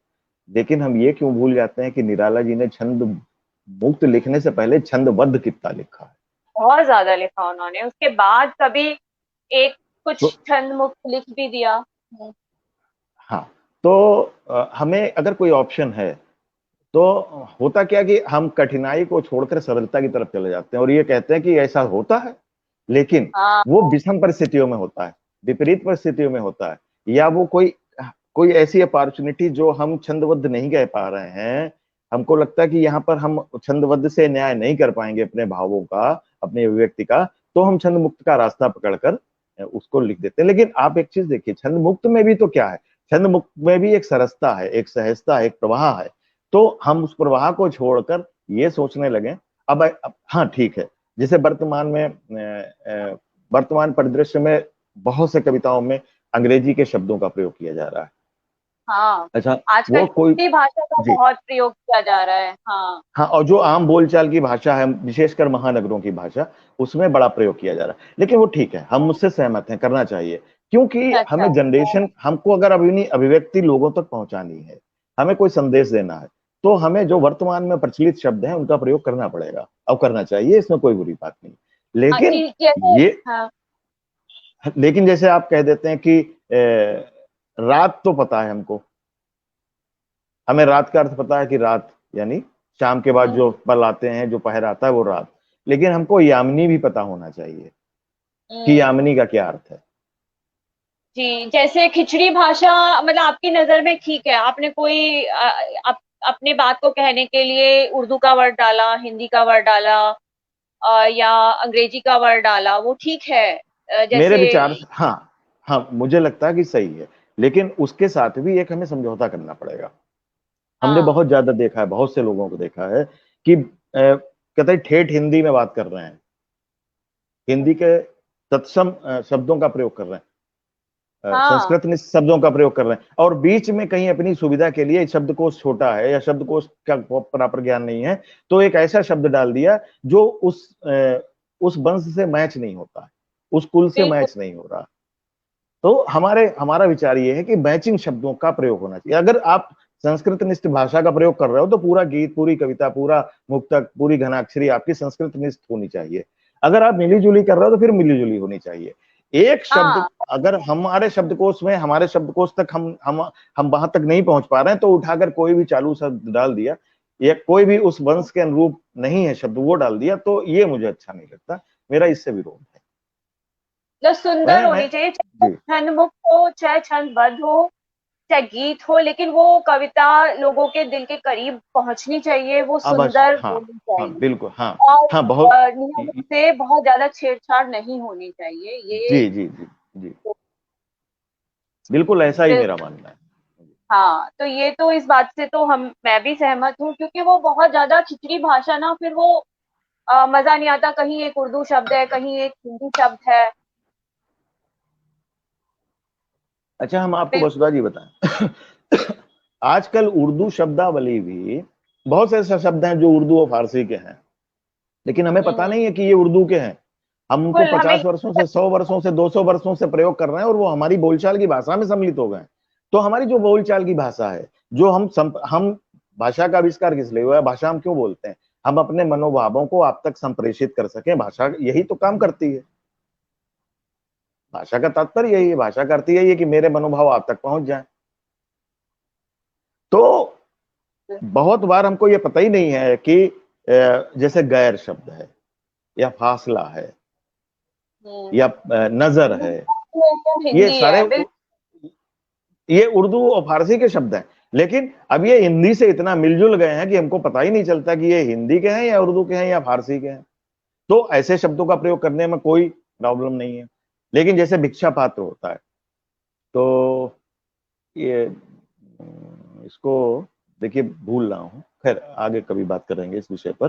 लेकिन हम ये क्यों भूल जाते हैं कि निराला जी ने छंद मुक्त लिखने से पहले छंदबद्ध कितना लिखा है। बहुत ज़्यादा लिखा उन्होंने, उसके बाद कभी एक कुछ तो छंद मुक्त लिख भी दिया। हाँ, तो हमें अगर कोई ऑप्शन है, तो होता क्या कि हम कठिनाई को छोड़कर सरलता की तरफ चले जाते हैं और ये कहते हैं कि ऐसा होता है, लेकिन हाँ, वो विषम परिस्थितियों में होता है, विपरीत परिस्थितियों में होता है, या वो कोई कोई ऐसी अपॉर्चुनिटी जो हम छंदबद्ध नहीं कह पा रहे हैं, हमको लगता है कि यहाँ पर हम छंदबद्ध से न्याय नहीं कर पाएंगे अपने भावों का, अपने अभिव्यक्ति का, तो हम छंद मुक्त का रास्ता पकड़कर उसको लिख देते हैं। लेकिन आप एक चीज देखिए, छंद मुक्त में भी तो क्या है, छंद मुक्त में भी एक सरसता है, एक सहजता है, एक प्रवाह है। तो हम उस प्रवाह को छोड़कर ये सोचने लगे, अब हाँ ठीक है, जैसे वर्तमान परिदृश्य में बहुत से कविताओं में अंग्रेजी के शब्दों का प्रयोग किया जा रहा है। हाँ। अच्छा, आजकल वो कोई, हिंदी भाषा का जी बहुत प्रयोग किया जा रहा है। हाँ, हाँ, और जो आम बोलचाल की भाषा है, विशेषकर महानगरों की भाषा, उसमें बड़ा प्रयोग किया जा रहा है। लेकिन वो ठीक है, हम मुझसे सहमत हैं, करना चाहिए, क्योंकि अच्छा। हमें जनरेशन, हमको अगर अपनी अभिव्यक्ति लोगों तक पहुंचानी है, हमें कोई संदेश देना है, तो हमें जो वर्तमान में प्रचलित शब्द हैं उनका प्रयोग करना पड़ेगा और करना चाहिए, इसमें कोई बुरी बात नहीं। लेकिन जी, जैसे ये, हाँ, लेकिन जैसे आप कह देते हैं कि रात तो पता है हमको, हमें रात का अर्थ पता है कि रात यानी शाम के बाद जो पल आते हैं, जो पहर आता है वो रात, लेकिन हमको यामिनी भी पता होना चाहिए कि हम्म, यामिनी का क्या अर्थ है। जी, जैसे खिचड़ी भाषा, मतलब आपकी नजर में ठीक है, आपने कोई अपने बात को कहने के लिए उर्दू का वर्ड डाला, हिंदी का वर्ड डाला, या अंग्रेजी का वर्ड डाला, वो ठीक है। मेरे जैसे विचार से हाँ, हाँ मुझे लगता है कि सही है, लेकिन उसके साथ भी एक हमें समझौता करना पड़ेगा। हमने हाँ, बहुत ज्यादा देखा है, बहुत से लोगों को देखा है कि कहते हैं ठेठ हिंदी में बात कर रहे हैं, हिंदी के तत्सम शब्दों का प्रयोग कर रहे हैं, हाँ, संस्कृत में शब्दों का प्रयोग कर रहे हैं, और बीच में कहीं अपनी सुविधा के लिए शब्दकोश छोटा है या शब्दकोश का प्रॉपर ज्ञान नहीं है, तो एक ऐसा शब्द डाल दिया जो उस वंश से मैच नहीं होता है, उस कुल से बिल्कुल। मैच नहीं हो रहा। तो हमारा विचार ये है कि मैचिंग शब्दों का प्रयोग होना चाहिए। अगर आप संस्कृत निष्ठ भाषा का प्रयोग कर रहे हो, तो पूरा गीत, पूरी कविता, पूरा मुक्तक, पूरी घनाक्षरी आपकी संस्कृत निष्ठ होनी चाहिए। अगर आप मिली जुली कर रहे हो, तो फिर मिली जुली होनी चाहिए। एक शब्द हाँ अगर हमारे शब्दकोश में, हमारे शब्दकोश तक हम वहां तक नहीं पहुंच पा रहे हैं, तो उठाकर कोई भी चालू शब्द डाल दिया, या कोई भी उस वंश के अनुरूप नहीं है शब्द वो डाल दिया, तो ये मुझे अच्छा नहीं लगता, मेरा इससे विरोध है। जो सुंदर मैं होनी चाहिए, चाहे जी। छंद मुक्त हो, चाहे छंदबद्ध हो, चाहे गीत हो, लेकिन वो कविता लोगों के दिल के करीब पहुंचनी चाहिए, वो अवश्य, सुंदर हाँ। होनी हाँ चाहिए। बिल्कुल, हाँ। और हाँ बहुत। नियमों से बहुत ज्यादा छेड़छाड़ नहीं होनी चाहिए, ये जी जी जी जी, बिल्कुल ऐसा ही तो, मेरा मानना है। हाँ तो ये तो इस बात से तो मैं भी सहमत हूँ, क्योंकि वो बहुत ज्यादा खिचड़ी भाषा ना, फिर वो मजा नहीं आता, कहीं एक उर्दू शब्द है, कहीं एक हिंदी शब्द है। अच्छा, हम आपको फिर वसुधा जी बताएं, आजकल उर्दू शब्दावली भी बहुत से ऐसे शब्द हैं जो उर्दू और फारसी के हैं, लेकिन हमें पता नहीं है कि ये उर्दू के हैं। हम उनको बिल्कुल हमें 50 वर्षों से, 100 वर्षों से, 200 वर्षों से प्रयोग कर रहे हैं, और वो हमारी बोलचाल की भाषा में सम्मिलित हो गए हैं। तो हमारी जो बोलचाल की भाषा है, जो हम भाषा का आविष्कार किस लिए हुआ है, भाषा हम क्यों बोलते हैं? हम अपने मनोभावों को आप तक संप्रेषित कर सकें, भाषा यही तो काम करती है। भाषा का तात्पर्य यही है, भाषा करती है ये कि मेरे मनोभाव आप तक पहुंच जाए। तो बहुत बार हमको ये पता ही नहीं है कि जैसे गैर शब्द है, या फासला है, या नजर है, ये हिंदी सारे है बिल्कुल। ये उर्दू और फारसी के शब्द हैं। लेकिन अब ये हिंदी से इतना मिलजुल गए हैं कि हमको पता ही नहीं चलता कि ये हिंदी के हैं या उर्दू के हैं या फारसी के हैं। तो ऐसे शब्दों का प्रयोग करने में कोई प्रॉब्लम नहीं है। लेकिन जैसे भिक्षा पात्र होता है, तो ये इसको देखिए, भूल रहा हूं, खैर आगे कभी बात करेंगे इस विषय पर।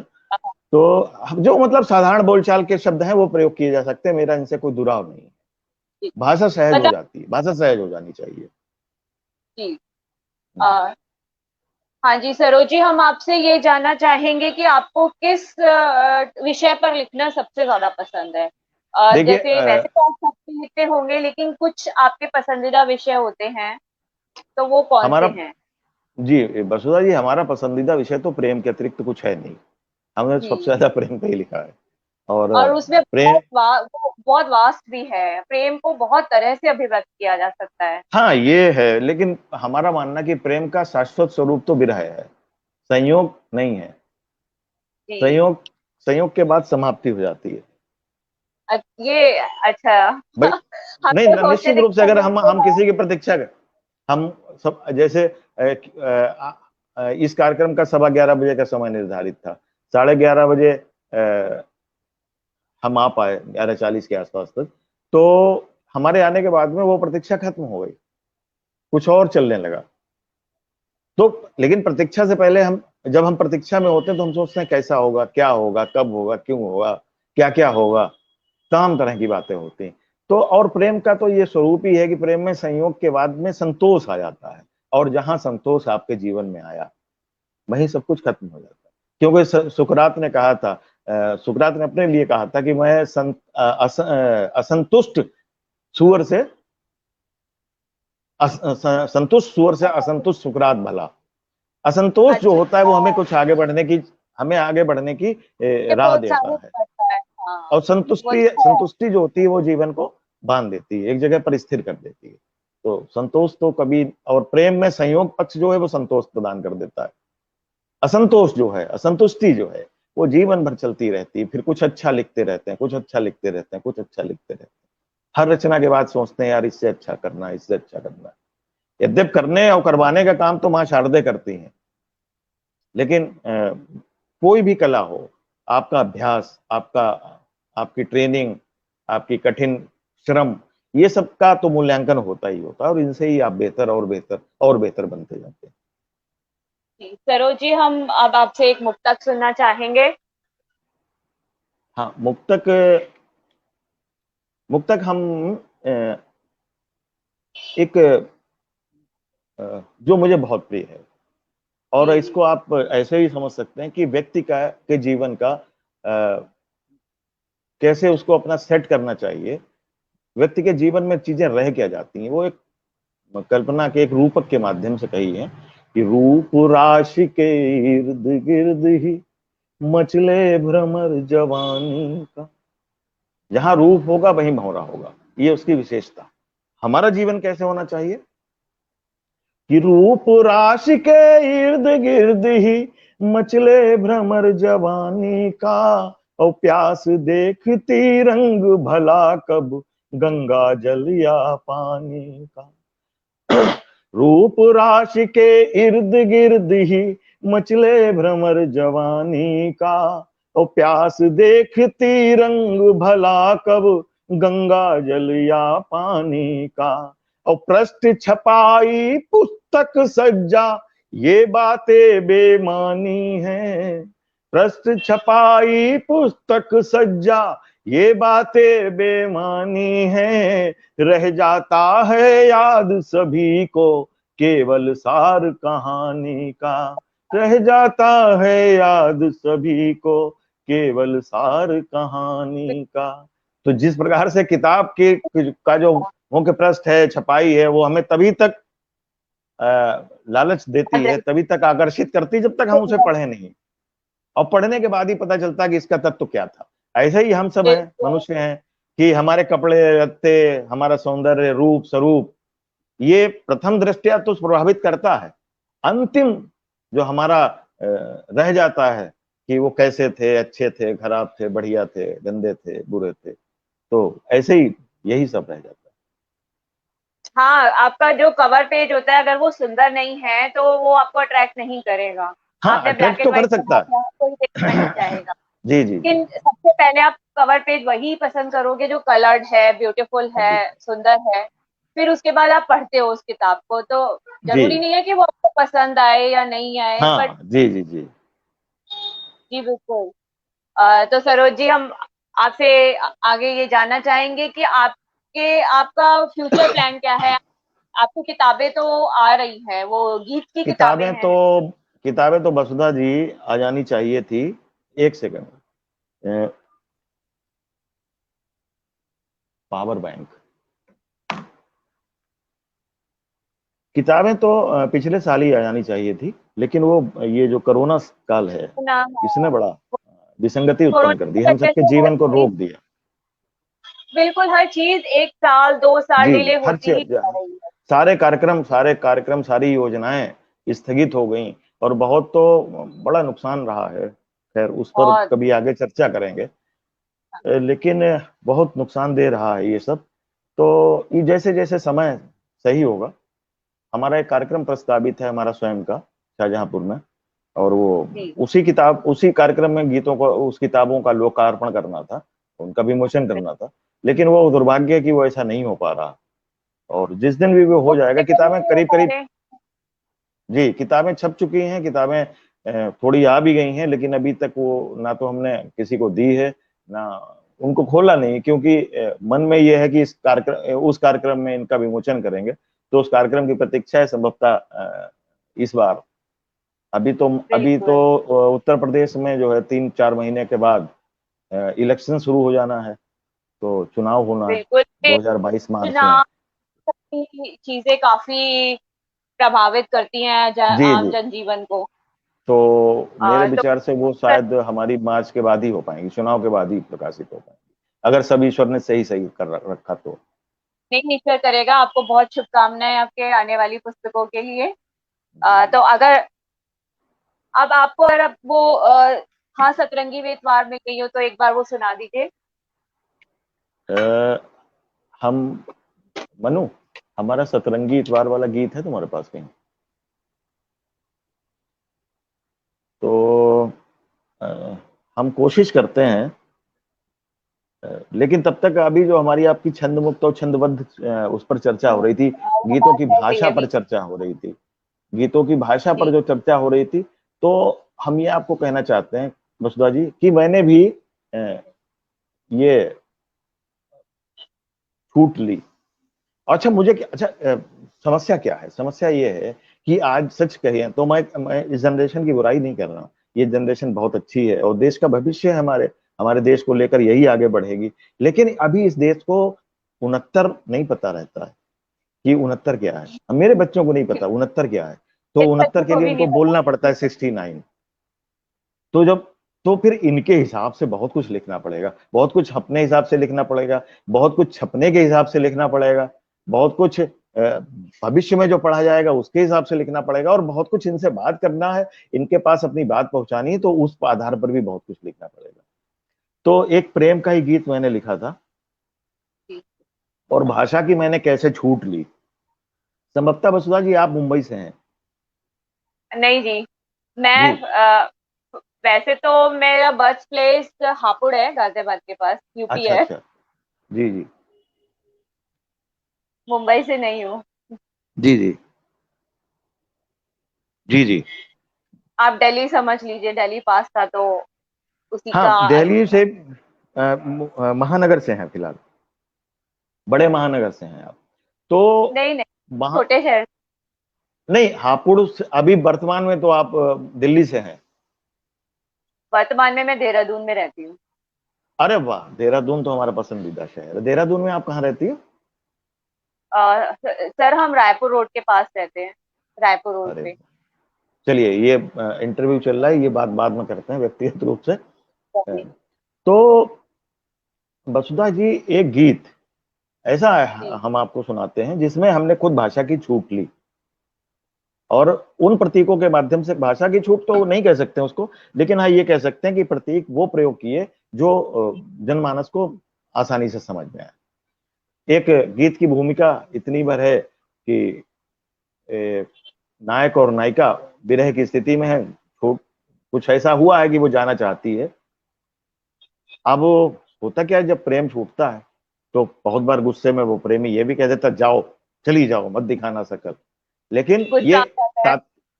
तो जो मतलब साधारण बोलचाल के शब्द हैं वो प्रयोग किए जा सकते हैं, मेरा इनसे कोई दुराव नहीं है। भाषा सहज हो मतलब जाती है, भाषा सहज हो जानी चाहिए। जी हाँ जी सरोज जी, हम आपसे ये जानना चाहेंगे कि आपको किस विषय पर लिखना सबसे ज्यादा पसंद है। देखिए, जैसे वैसे तो आप सब पे लिखते होंगे, लेकिन कुछ आपके पसंदीदा विषय होते हैं, तो वो कौन से हमारा हैं? जी वसुधा जी, हमारा पसंदीदा विषय तो प्रेम के अतिरिक्त कुछ है नहीं। हमने सबसे जी, ज्यादा प्रेम पे ही लिखा है। और और उसमें प्रेम, वो बहुत वास्ट भी है, प्रेम को बहुत तरह से अभिव्यक्त किया जा सकता है। हाँ ये है, लेकिन हमारा मानना कि प्रेम का शाश्वत स्वरूप तो विरह है, संयोग नहीं है। जी संयोग, संयोग के बाद समाप्ति हो जाती है ये अच्छा। भाई। हम नहीं, तो सोचते निश्चित थे रूप कि से अगर संयोग हम के हम बाद। किसी की प्रतीक्षा कर, हम सब जैसे इस कार्यक्रम का 11:15 बजे का समय निर्धारित था, 11:30 बजे हम आ पाए 11:40 के आसपास तक, तो हमारे आने के बाद में वो प्रतीक्षा खत्म हो गई, कुछ और चलने लगा। तो लेकिन प्रतीक्षा से पहले हम, जब हम प्रतीक्षा में होते हैं तो हम सोचते हैं कैसा होगा, क्या होगा, कब होगा, क्यों होगा, क्या क्या होगा, तमाम तरह की बातें होती हैं। तो और प्रेम का तो ये स्वरूप ही है कि प्रेम में संयोग के बाद में संतोष आ जाता है, और जहां संतोष आपके जीवन में आया, वहीं सब कुछ खत्म हो जाता है। क्योंकि सुकरात ने कहा था, सुकरात ने अपने लिए कहा था कि मैं असंतुष्ट सुअर से संतुष्ट सुअर से असंतुष्ट सुकरात भला। असंतोष जो अच्छा, होता है वो हमें कुछ आगे बढ़ने की, हमें आगे बढ़ने की ये राह देता प्रोत्साहित है। करता है। हाँ और वो संतुष्टि, तो है। संतुष्टि जो होती है वो जीवन को बांध देती है, एक जगह पर स्थिर कर देती है। तो संतोष तो कभी, और प्रेम में संयोग पक्ष जो है वो संतोष प्रदान कर देता है। असंतोष जो है, असंतुष्टि जो है, वो जीवन भर चलती रहती है। फिर कुछ अच्छा लिखते रहते हैं, कुछ अच्छा लिखते रहते हैं, कुछ अच्छा लिखते रहते हैं। हर रचना के बाद सोचते हैं यार इससे अच्छा करना है, इससे अच्छा करना है। यद्यप करने और करवाने का काम तो माँ शारदे करती हैं, लेकिन कोई भी कला हो, आपका अभ्यास, आपका, आपकी ट्रेनिंग, आपकी कठिन श्रम, ये सब का तो मूल्यांकन होता ही होता है, और इनसे ही आप बेहतर और बेहतर और बेहतर बनते जाते हैं। जी सरोज जी, हम अब आपसे एक मुक्तक सुनना चाहेंगे। हाँ, मुक्तक, मुक्तक हम अ, एक जो मुझे बहुत प्रिय है, और जी इसको आप ऐसे ही समझ सकते हैं कि व्यक्ति का के जीवन का कैसे उसको अपना सेट करना चाहिए, व्यक्ति के जीवन में चीजें रह क्या जाती हैं, वो एक कल्पना के एक रूपक के माध्यम से कही है कि रूप राशि के इर्द गिर्द ही मचले भ्रमर जवानी का। जहां रूप होगा वहीं भंवरा होगा, ये उसकी विशेषता। हमारा जीवन कैसे होना चाहिए कि रूप राशि के इर्द गिर्द ही मचले भ्रमर जवानी का, और प्यास देखती रंग भला कब गंगा जल या पानी का। रूप राशि के इर्द गिर्द ही मचले भ्रमर जवानी का, और प्यास देखती रंग भला कब गंगा जल या पानी का। और पृष्ठ छपाई पुस्तक सज्जा ये बातें बेमानी है। पृष्ठ छपाई पुस्तक सज्जा ये बातें बेमानी है। रह जाता है याद सभी को केवल सार कहानी का। रह जाता है याद सभी को केवल सार कहानी का। तो जिस प्रकार से किताब की का जो मुख्य पृष्ठ है, छपाई है, वो हमें तभी तक लालच देती है, तभी तक आकर्षित करती जब तक हम उसे पढ़े नहीं, और पढ़ने के बाद ही पता चलता है कि इसका तत्व क्या था। ऐसे ही हम सब हैं, मनुष्य हैं, कि हमारे कपड़े लत्ते, हमारा सौंदर्य, रूप स्वरूप, ये प्रथम दृष्टया तो प्रभावित करता है, अंतिम जो हमारा रह जाता है कि वो कैसे थे, अच्छे थे, खराब थे, बढ़िया थे, गंदे थे, बुरे थे, तो ऐसे ही यही सब रह जाता है। हाँ, आपका जो कवर पेज होता है अगर वो सुंदर नहीं है तो वो आपको अट्रैक्ट नहीं करेगा। हाँ, आपने अट्रैक्ट ब्लैक तो एंड कर व्हाइट सकता बनाया है, कोई देखना नहीं चाहेगा। जी जी जी लेकिन सबसे पहले आप कवर पेज वही पसंद करोगे जो कलर्ड है, ब्यूटीफुल है, जी सुंदर है। फिर उसके बाद आप पढ़ते हो उस किताब को, तो जी जरूरी नहीं है कि वो आपको पसंद आए या नहीं आए, बट हाँ जी जी जी जी बिल्कुल। तो सरोज जी, हम आपसे आगे ये जानना चाहेंगे कि आपका फ्यूचर प्लान क्या है। आपकी किताबें तो आ रही हैं, वो गीत की किताबें किताबें तो हैं। किताबें तो वसुधा जी आ जानी चाहिए थी। एक सेकंड, पावर बैंक। किताबें तो पिछले साल ही आ जानी चाहिए थी, लेकिन वो ये जो कोरोना काल है, सुना इसने है। बड़ा विसंगति उत्पन्न कर कोरोना दी, की हम वजह सबके से हर जीवन को चीज, रोक दिया। बिल्कुल हर चीज 1 साल 2 साल जी डिले हर होती ही चीज, जा रही है। सारे कार्यक्रम सारी योजनाएं स्थगित हो गई, और बहुत तो बड़ा नुकसान रहा है। खैर उस पर बहुत। कभी आगे चर्चा करेंगे। लेकिन बहुत नुकसान दे रहा है ये सब। तो ये जैसे जैसे समय सही होगा, हमारा एक कार्यक्रम प्रस्तावित है, हमारा स्वयं का, शाहजहांपुर में, और वो जी उसी कार्यक्रम में गीतों को, उस किताबों का लोकार्पण करना था, उनका विमोचन करना था। लेकिन वो दुर्भाग्य है कि वो ऐसा नहीं हो पा रहा। और जिस दिन भी वो वो हो जाएगा, किताबें हो करीब पा करीब, रहे। जी किताबें छप चुकी हैं, किताबें थोड़ी आ भी गई हैं, लेकिन अभी तक वो ना तो हमने किसी को दी है, ना उनको खोला नहीं, क्योंकि मन में ये है कि उस कार्यक्रम में इनका विमोचन करेंगे, तो उस कार्यक्रम की प्रतीक्षा है संभवतः इस बार। अभी तो बिल्कुल उत्तर प्रदेश में जो है 3-4 महीने के बाद इलेक्शन शुरू हो जाना है, तो चुनाव होना है बिल्कुल। 2022 मार्च में। चुनाव की चीजें काफी प्रभावित करती हैं जी आम जी, जनजीवन को। तो मेरे तो विचार से वो शायद हमारी मार्च के बाद ही हो पाएंगी, चुनाव के बाद ही प्रकाशित हो पाएंगी, अगर सब ईश्वर ने सही सही कर रखा तो। नहीं, ईश्वर करेगा। आपको बहुत शुभकामनाएं आपके आने वाली पुस्तकों के लिए। तो अगर अब आपको, अगर अब वो हाँ सतरंगी वे इतवार में गई हो तो एक बार वो सुना दीजिए। आ, हम मनु, हमारा सतरंगी इतवार वाला गीत है तुम्हारे पास कहीं? तो आ, हम कोशिश करते हैं, लेकिन तब तक अभी जो हमारी आपकी छंद मुक्त और छंदबद्ध उस पर चर्चा हो रही थी, वो गीतों बात की चल रही भाषा है पर अभी। चर्चा हो रही थी, गीतों की भाषा पर जी जो चर्चा हो रही थी, तो हम ये आपको कहना चाहते हैं वसुधा जी कि मैंने भी ये छूट ली। अच्छा मुझे अच्छा, समस्या क्या है? समस्या ये है कि आज सच कहिए तो मैं इस जनरेशन की बुराई नहीं कर रहा हूँ, ये जनरेशन बहुत अच्छी है और देश का भविष्य है, हमारे हमारे देश को लेकर यही आगे बढ़ेगी। लेकिन अभी इस देश को 69 नहीं पता रहता है कि 69 क्या है, मेरे बच्चों को नहीं पता 69 क्या है, तो मेरे 69 बच्चों के को लिए भी उनको नहीं पता। बोलना पड़ता है 69। तो जब तो फिर इनके हिसाब से बहुत कुछ लिखना पड़ेगा, बहुत कुछ अपने हिसाब से लिखना पड़ेगा, बहुत कुछ छपने के हिसाब से लिखना पड़ेगा, बहुत कुछ भविष्य में जो पढ़ा जाएगा उसके हिसाब से लिखना पड़ेगा, और बहुत कुछ इनसे बात करना है, इनके पास अपनी बात पहुंचानी है, तो उस आधार पर भी बहुत कुछ लिखना पड़ेगा। तो एक प्रेम का ही गीत मैंने लिखा था, और भाषा की मैंने कैसे छूट ली। संभवतः वसुधा जी आप मुंबई से हैं? नहीं जी, जी। मैं वैसे तो मेरा बर्थ प्लेस हापुड़ है, गाजियाबाद के पास, यूपी अच्छा है। अच्छा। जी जी। मुंबई से नहीं हूँ। जी जी। जी जी। आप दिल्ली समझ लीजिए, दिल्ली पास था तो उसी हाँ, का दिल्ली से महानगर से हैं फिलहाल, बड़े महानगर से हैं आप तो। नहीं नहीं, महा छोटे शहर। नहीं, हापुड़ अभी वर्तमान में तो आप दिल्ली से हैं? वर्तमान में मैं देहरादून में रहती हूँ। अरे वाह, देहरादून तो हमारा पसंदीदा शहर है। देहरादून में आप कहाँ रहती हो? सर हम रायपुर रोड के पास रहते हैं, रायपुर रोड अरे पे। चलिए, ये इंटरव्यू चल रहा है, ये बात बाद में करते हैं व्यक्तिगत रूप से। जी तो वसुधा जी, एक गीत ऐसा जी हम आपको सुनाते हैं जिसमें हमने खुद भाषा की छूट ली, और उन प्रतीकों के माध्यम से, भाषा की छूट तो नहीं कह सकते हैं उसको, लेकिन हाँ ये कह सकते हैं कि प्रतीक वो प्रयोग किए जो जनमानस को आसानी से समझ में आए। एक गीत की भूमिका इतनी भर है कि नायक और नायिका विरह की स्थिति में है, कुछ ऐसा हुआ है कि वो जाना चाहती है। अब होता क्या है, जब प्रेम छूटता है तो बहुत बार गुस्से में वो प्रेमी ये भी कह देता, जाओ, चली जाओ, मत दिखाना शकल। लेकिन गुस्सा आ जाता है।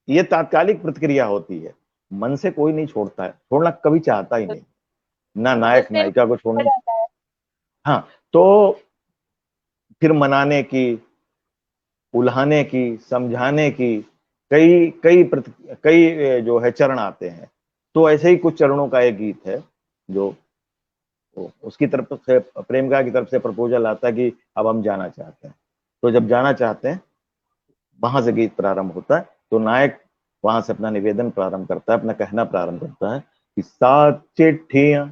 ये तात्कालिक प्रतिक्रिया होती है, मन से कोई नहीं छोड़ता है, छोड़ना कभी चाहता ही नहीं, ना नायक गुस्से में नायिका को हो छोड़ना। जाता है। हाँ, तो फिर मनाने की, उल्हाने की, समझाने की कई जो है चरण आते हैं। तो ऐसे ही कुछ चरणों का एक गीत है जो उसकी तरफ से, प्रेमिका की तरफ से प्रपोजल आता है कि अब हम जाना चाहते हैं। तो जब जाना चाहते हैं, वहां से गीत प्रारंभ होता है। तो नायक वहां से अपना निवेदन प्रारंभ करता है, अपना कहना प्रारंभ करता है कि 7 चिट्ठियां,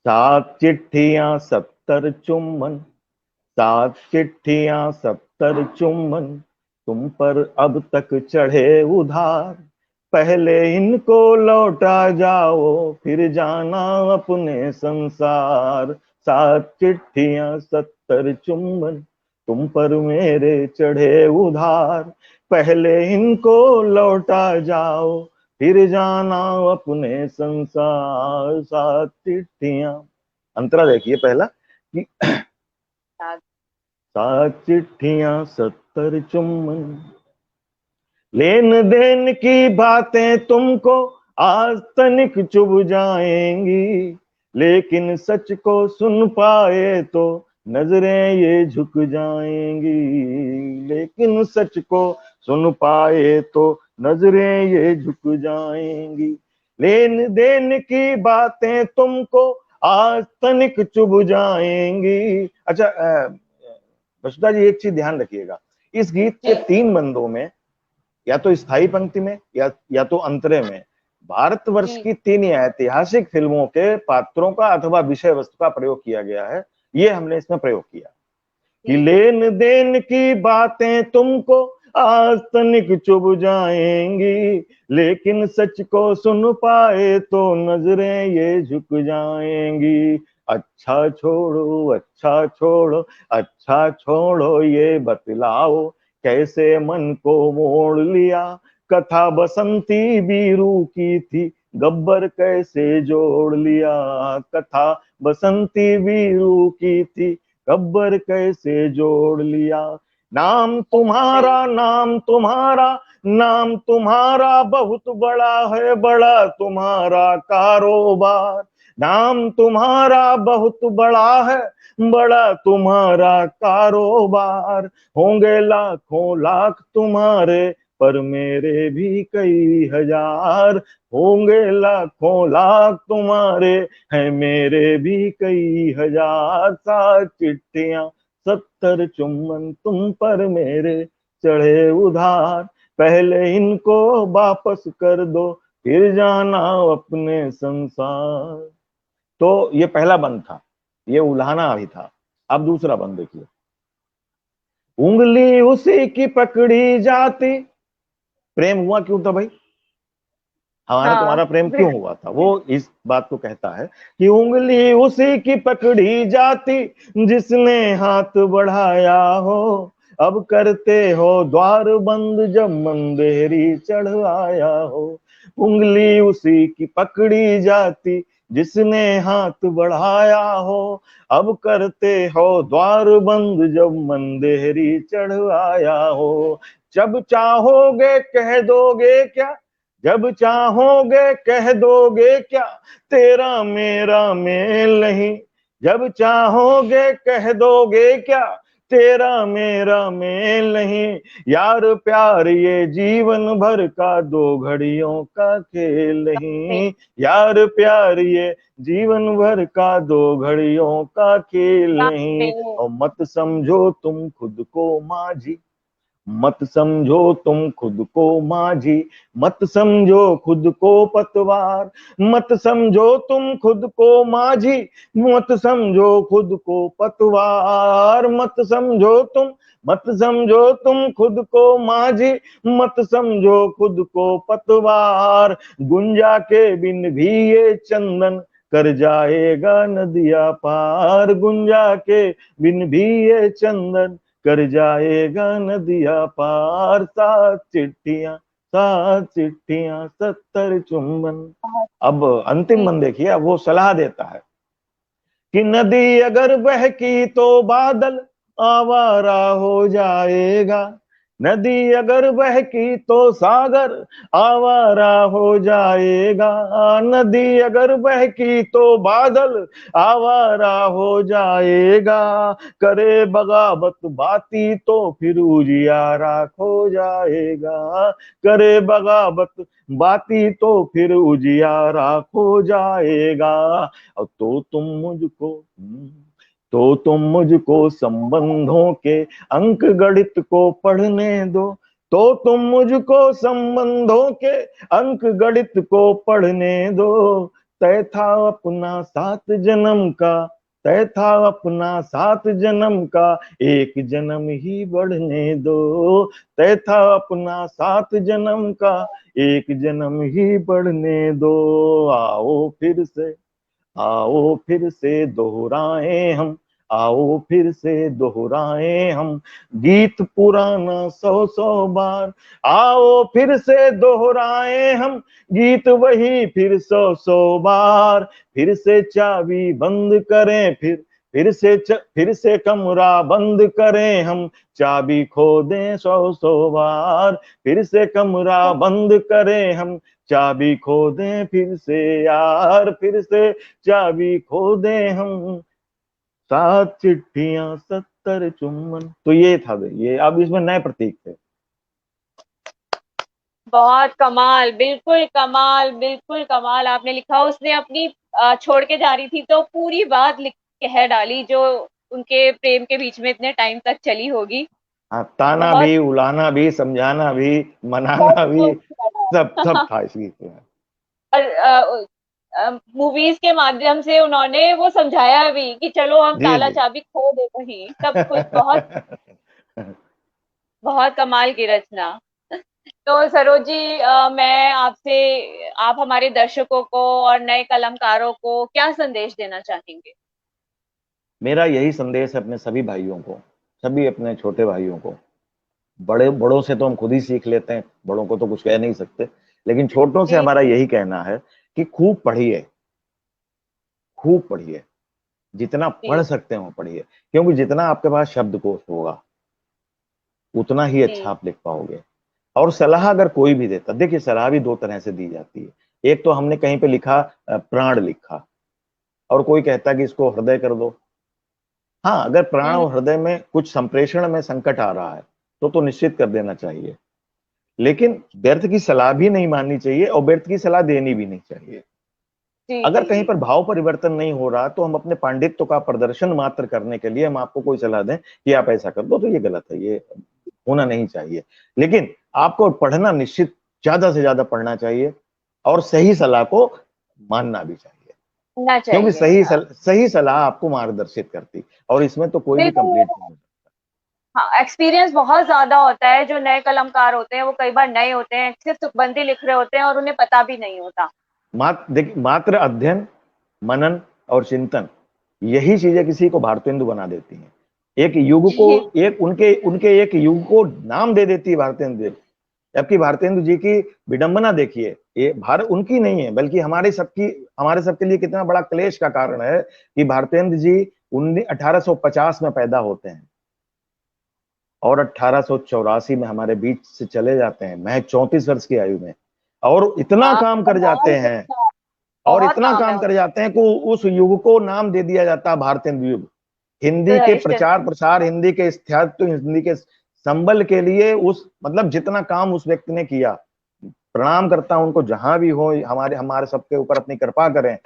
7 चिट्ठियां 70 चुम्बन, 7 चिट्ठियां 70 चुम्बन, तुम पर अब तक चढ़े उधार, पहले इनको लौटा जाओ, फिर जाना अपने संसार। 7 चिट्ठियां 70 चुम्बन, तुम पर मेरे चढ़े उधार, पहले इनको लौटा जाओ, फिर जाना अपने संसार। 7 चिट्ठियां, अंतरा देखिए पहला कि 7 चिट्ठियां 70 चुम्बन, लेन देन की बातें तुमको आज तनिक चुभ जाएंगी, लेकिन सच को सुन पाए तो नजरें ये झुक जाएंगी, लेकिन सच को सुन पाए तो नजरें ये झुक जाएंगी। लेन देन की बातें तुमको आज तनिक चुभ जाएंगी। अच्छा, वसुधा जी, एक चीज ध्यान रखिएगा, इस गीत के जी 3 बंदों में, या तो स्थायी पंक्ति में या तो अंतरे में, भारतवर्ष जी की 3 ऐतिहासिक फिल्मों के पात्रों का अथवा विषय वस्तु का प्रयोग किया गया है। ये हमने इसमें प्रयोग किया कि जी लेन देन की बातें तुमको आज तनिक चुभ जाएंगी, लेकिन सच को सुन पाए तो नजरें ये झुक जाएंगी। अच्छा छोड़ो, अच्छा छोड़ो, अच्छा छोड़ो, ये बतलाओ कैसे मन को मोड़ लिया, कथा बसंती बीरू की थी, गब्बर कैसे जोड़ लिया, कथा बसंती बीरू की थी, गब्बर कैसे जोड़ लिया। नाम सही। तुम्हारा, नाम तुम्हारा, नाम तुम्हारा बहुत बड़ा है, बड़ा तुम्हारा कारोबार, नाम तुम्हारा बहुत बड़ा है, बड़ा तुम्हारा कारोबार, होंगे लाखों लाख तुम्हारे, पर मेरे भी कई हजार, होंगे लाखों लाख तुम्हारे, हैं मेरे भी कई हजार। 7 चिट्ठियां 70 चुम्बन, तुम पर मेरे चढ़े उधार, पहले इनको वापस कर दो, फिर जाना अपने संसार। तो ये पहला बंद था, ये उल्हाना भी था। अब दूसरा बंद देखिए। उंगली उसी की पकड़ी जाती। प्रेम हुआ क्यों था भाई? हमारा हाँ तुम्हारा प्रेम क्यों बिल्कुल। हुआ था? वो इस बात को कहता है कि उंगली उसी की पकड़ी जाती, जिसने हाथ बढ़ाया हो। अब करते हो द्वार बंद, जब मंदेरी चढ़ आया हो। उंगली उसी की पकड़ी जाती, जिसने हाथ बढ़ाया हो। अब करते हो द्वार बंद, जब मंदेरी चढ़ आया हो। जब चाहोगे कह दोगे क्या, जब चाहोगे कह दोगे क्या, तेरा मेरा मेल नहीं। जब चाहोगे कह दोगे क्या, तेरा मेरा मेल नहीं। यार प्यार ये जीवन भर का, दो घड़ियों का खेल नहीं। यार प्यार ये जीवन भर का, दो घड़ियों का खेल नहीं। और मत समझो तुम खुद को माझी, मत समझो तुम खुद को माझी, मत समझो खुद को पतवार। मत समझो तुम खुद को माझी, मत समझो खुद को पतवार। मत समझो तुम खुद को माझी, मत समझो खुद को पतवार। गुंजा के बिन भी ये चंदन कर जाएगा नदिया पार। गुंजा के बिन भी ये चंदन कर जाएगा नदिया पार। सात चिट्ठियां 70 चुंबन। अब अंतिम मन देखिए, अब वो सलाह देता है कि नदी अगर बहकी तो बादल आवारा हो जाएगा। नदी अगर बहकी तो सागर आवारा हो जाएगा। नदी अगर बहकी तो बादल आवारा हो जाएगा। करे बगावत बाती तो फिर उजियारा खो जाएगा। करे बगावत बाती तो फिर उजियारा खो जाएगा। और तो तुम मुझको संबंधों के अंक गणित को पढ़ने दो। तो तुम मुझको संबंधों के अंक गणित को पढ़ने दो। तय था अपना 7 जन्म का, तय था अपना 7 जन्म का, एक जन्म ही बढ़ने दो। तय था अपना 7 जन्म का, एक जन्म ही बढ़ने दो। आओ फिर से, आओ फिर से दोहराए हम, आओ फिर से दोहराए हम गीत पुराना 100 बार। आओ फिर से दोहराए हम गीत वही फिर 100 बार। फिर से चाबी बंद करें, फिर से कमरा बंद करें हम, चाबी खो दें 100 बार। फिर से कमरा बंद करें हम, चाबी खो दें फिर से यार। फिर से चाबी खो दें हम, 7 चिट्ठियां 70 चुम्बन। तो ये था भाई, ये अब इसमें नए प्रतीक थे। बहुत कमाल, बिल्कुल कमाल, बिल्कुल कमाल आपने लिखा। उसने अपनी छोड़ के जा रही थी तो पूरी बात लिख के है डाली जो उनके प्रेम के बीच में इतने टाइम तक चली होगी। हाँ, ताना बहुत भी, उलाना भी, समझाना भी, बहुत मनाना भी, सब सब था इस गीत में। और मूवीज के माध्यम से उन्होंने वो समझाया भी कि चलो हम जी ताला जी। चाबी खो दे वहीं, सब कुछ बहुत बहुत कमाल की रचना। तो सरोज जी, मैं आपसे, आप हमारे दर्शकों को और नए कलमकारों को क्या संदेश देना चाहेंगे? मेरा यही संदेश है अपने सभी भाइयों को, सभी अपने छोटे भाइयों को। बड़ों से तो हम खुद ही सीख लेते हैं, बड़ों को तो कुछ कह नहीं सकते, लेकिन छोटों से जी हमारा जी यही कहना है कि खूब पढ़िए, खूब पढ़िए, जितना पढ़ जी सकते हो पढ़िए। क्योंकि जितना आपके पास शब्दकोश होगा, उतना ही अच्छा जी आप लिख पाओगे। और सलाह अगर कोई भी देता, देखिए सलाह भी 2 तरह से दी जाती है। एक तो हमने कहीं पे लिखा प्राण लिखा, और कोई कहता कि इसको हृदय कर दो। हाँ, अगर प्राण हम्म और हृदय में कुछ संप्रेषण में संकट आ रहा है तो निश्चित कर देना चाहिए। लेकिन व्यर्थ की सलाह भी नहीं माननी चाहिए और व्यर्थ की सलाह देनी भी नहीं चाहिए। जी अगर जी कहीं जी पर भाव परिवर्तन नहीं हो रहा तो हम अपने पांडित्य का प्रदर्शन मात्र करने के लिए हम आपको कोई सलाह दें कि आप ऐसा कर दो, तो ये गलत है, ये होना नहीं चाहिए। लेकिन आपको पढ़ना निश्चित ज्यादा से ज्यादा पढ़ना चाहिए और सही सलाह को मानना भी चाहिए, ना क्योंकि चाहिए। सही सलाह आपको मार्गदर्शित करती, और इसमें तो कोई भी बिल्कुल। कंप्लीट नहीं हो सकता। हाँ, एक्सपीरियंस बहुत ज्यादा होता है। जो नए कलमकार होते हैं वो कई बार नए होते हैं, सिर्फ तुकबंदी लिख रहे होते हैं और उन्हें पता भी नहीं होता। मात्र अध्ययन, मनन और चिंतन, यही चीजें किसी को भारतेंदु बना देती हैं। एक युग को, जी। एक उनके उनके एक युग को नाम दे देती है भारतेंदु। जबकि भारतेंदु जी की विडंबना देखिए, ये भारत उनकी नहीं है बल्कि हमारे सबके लिए कितना बड़ा क्लेश का कारण है कि भारतेंदु जी 1850 में पैदा होते हैं और 1884 में हमारे बीच से चले जाते हैं, महज 34 वर्ष की आयु में। और इतना हाँ, काम कर जाते हैं, और बहुत इतना काम है काम कर जाते हैं कि उस युग को नाम दे दिया जाता है भारतेंदु युग। हिंदी के उनका। प्रचार प्रसार, हिंदी के स्थायित्व, हिंदी के संबल के लिए उस मतलब जितना काम उस व्यक्ति ने किया, प्रणाम करता हूं उनको जहां भी हो, हमारे हमारे सबके ऊपर अपनी कृपा करें।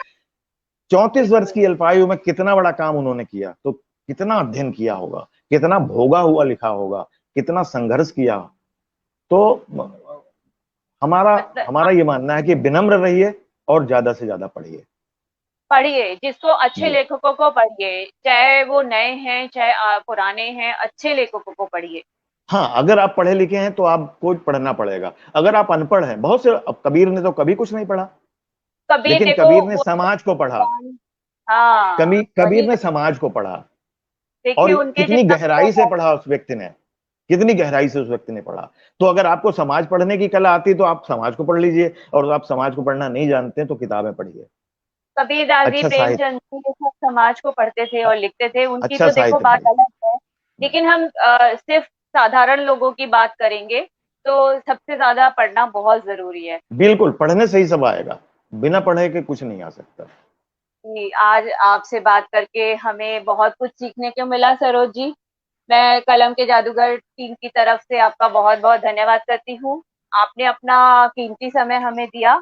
34 वर्ष बिल्कुल। की अल्पायु में कितना बड़ा काम उन्होंने किया, तो कितना अध्ययन किया होगा, कितना भोगा हुआ लिखा होगा, कितना संघर्ष किया। तो हमारा मतलब हमारा ये मानना है कि विनम्र रहिए और ज्यादा से ज्यादा पढ़िए। पढ़िए, जिसको अच्छे जी लेखकों को पढ़िए, चाहे वो नए हैं चाहे पुराने हैं, अच्छे लेखकों को पढ़िए। हाँ, अगर आप पढ़े लिखे हैं तो आपको पढ़ना पड़ेगा। अगर आप अनपढ़ हैं, बहुत से, अब कबीर ने तो कभी कुछ नहीं पढ़ा, कबीर लेकिन देखो कबीर ने वो समाज को पढ़ा। हाँ, कबीर वही ने समाज को पढ़ा, देखिए और उनके कितनी जितना गहराई से पढ़ा उस व्यक्ति ने, कितनी गहराई से उस व्यक्ति ने पढ़ा। तो अगर आपको समाज पढ़ने की कला आती है तो आप समाज को पढ़ लीजिए, और आप समाज को पढ़ना नहीं जानते हैं तो किताबें पढ़िए। कबीरदास जी, अच्छा साहित्य, प्रेमचंद जी, ये सब समाज को पढ़ते थे और लिखते थे। उनकी अच्छा तो देखो साहित्य बात पढ़िए। अलग है, लेकिन हम सिर्फ साधारण लोगों की बात करेंगे तो सबसे ज्यादा पढ़ना बहुत जरूरी है। बिल्कुल, पढ़ने से ही सब आएगा, बिना पढ़े के कुछ नहीं आ सकता। जी, आज आपसे बात करके हमें बहुत कुछ सीखने को मिला सरोज जी। मैं कलम के जादूगर टीम की तरफ से आपका बहुत बहुत धन्यवाद करती हूँ। आपने अपना कीमती समय हमें दिया।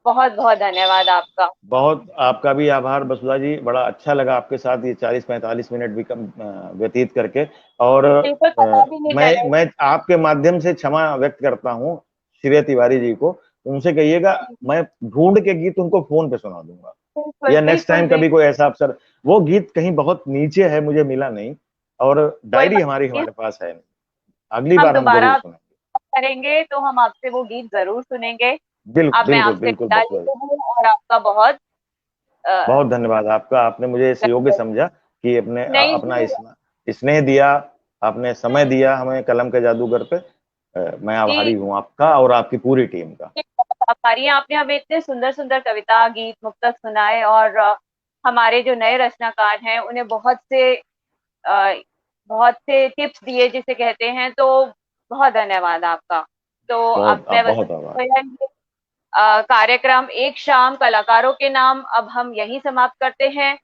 बहुत बहुत धन्यवाद आपका। बहुत आपका भी आभार वसुधा जी, बड़ा अच्छा लगा आपके साथ ये 40-45 मिनट भी कम व्यतीत करके। और बिल्कुल पता भी नहीं लगा। मैं आपके माध्यम से क्षमा व्यक्त करता हूँ श्रेय तिवारी जी को। उनसे कहिएगा मैं ढूंढ के गीत उनको फोन पे सुना दूंगा, बिल्कुल या नेक्स्ट बिल्कुल टाइम कभी बिल्कुल। कोई ऐसा अवसर। वो गीत कहीं बहुत नीचे है, मुझे मिला नहीं, और कोई डायरी बात नहीं, हमारे पास है नहीं। अगली हम बार हम दोबारा जरूर सुनेंगे। करेंगे तो हम आपसे वो गीत जरूर सुनेंगे। बिल्कुल अब मैं बिल्कुल आपसे बिल्कुल विदा वसुधा जी, लेती हूँ और आपका बहुत अ, बहुत धन्यवाद आपका। आपने मुझे इस योग्य समझा कि नहीं अपना जी। स्नेह दिया, आपने समय दिया हमें कलम के जादूगर पे। मैं आभारी जी, हूँ आपका और आपकी पूरी टीम का। आभारी हैं। आपने हमें इतने सुंदर सुंदर कविता गीत मुक्तक सुनाए और हमारे जो नए रचनाकार हैं उन्हें अ, बहुत से टिप्स दिए जिसे कहते हैं। तो बहुत धन्यवाद आपका। तो अब मैं बस बहुत आभार। कार्यक्रम एक शाम कलाकारों के नाम अब हम यहीं समाप्त करते हैं।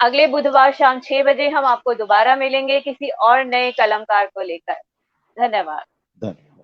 अगले बुधवार शाम 6 बजे हम आपको दोबारा मिलेंगे किसी और नए कलमकार को लेकर। धन्यवाद। धन्यवाद।